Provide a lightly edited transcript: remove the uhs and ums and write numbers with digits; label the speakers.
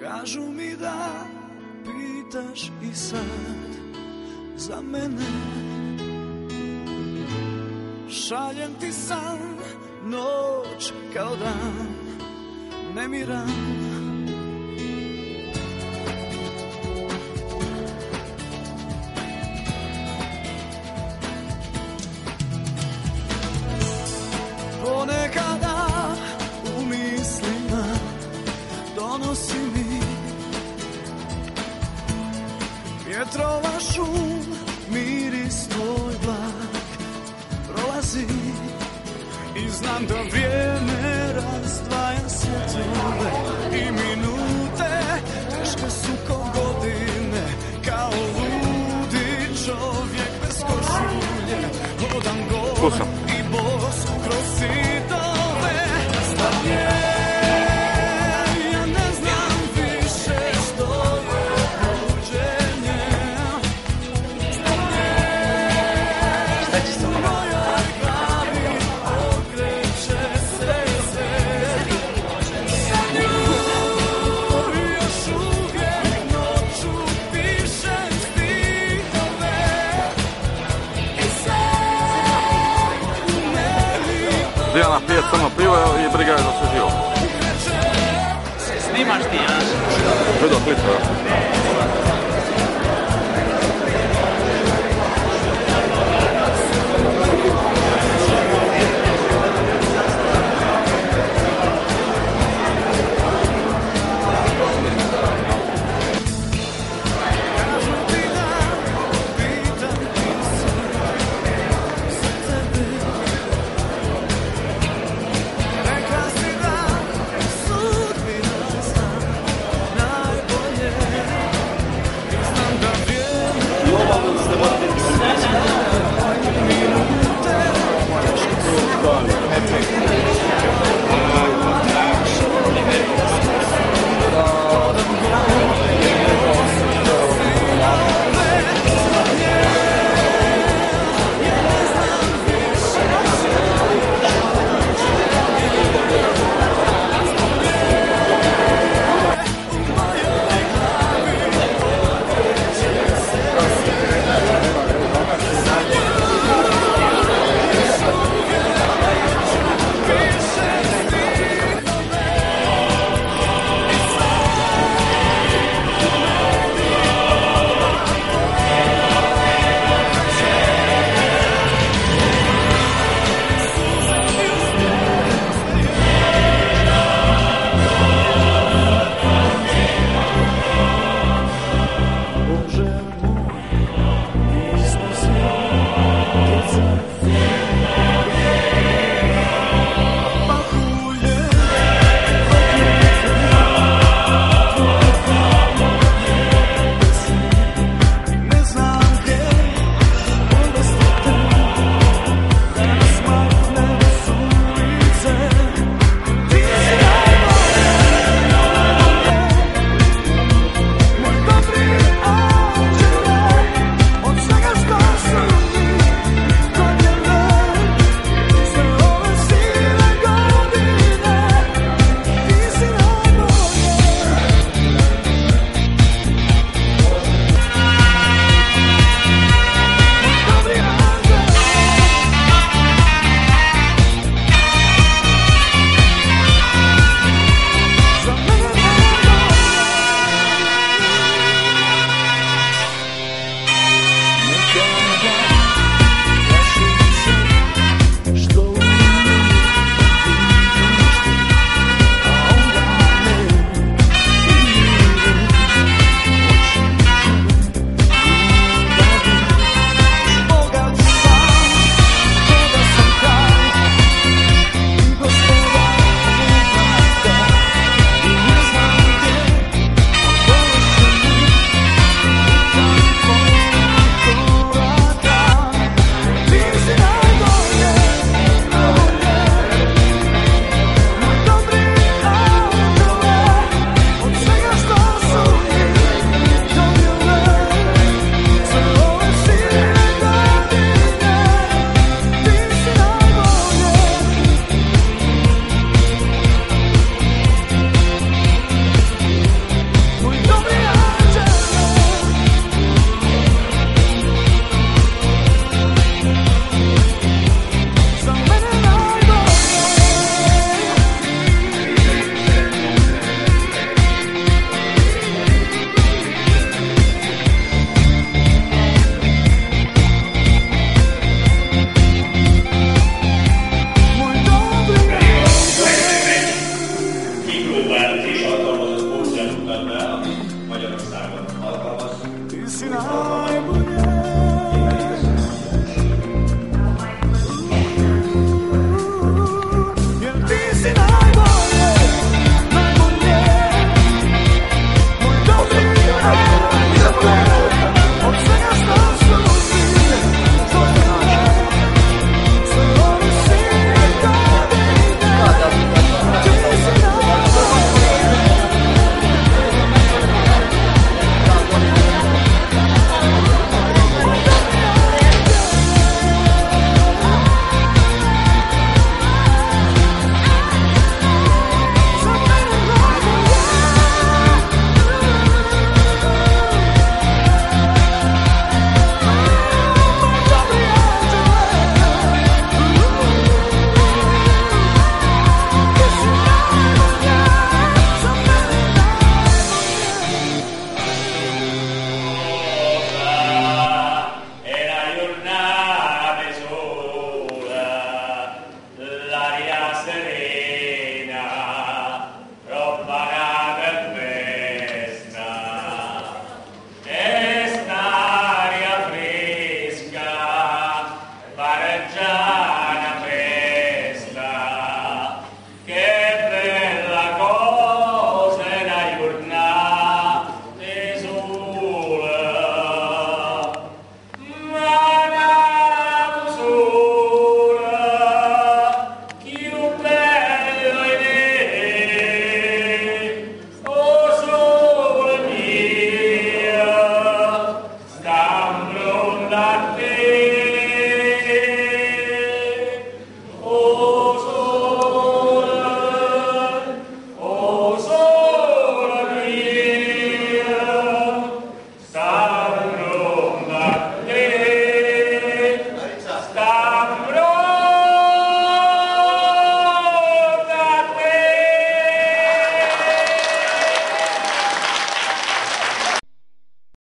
Speaker 1: Kažu mi da pitaš i sad za mene. Šaljem ti san, noć kao dan, nemiran. Ponekada u mislima donosi mi vjetrova šum, miris tvoj blag prolazi i znam da vrijeme razdvaja svjetove i minute, teške su ko godine, kao ludi čovjek bez košulje, hodam golan i bos kroz zidove. Stanje, ja ne znam više što je buđenje. Stanje, u mojoj glavi okreće se sve. Još uvijek noću pišem stihove i sve u meni.
Speaker 2: Dijana pije crno pivo i briga je za sve živo.
Speaker 3: Snimaš ti, ja?
Speaker 2: Video klip, ja.
Speaker 3: ami Magyarországon alkalmas.
Speaker 1: Ti színálj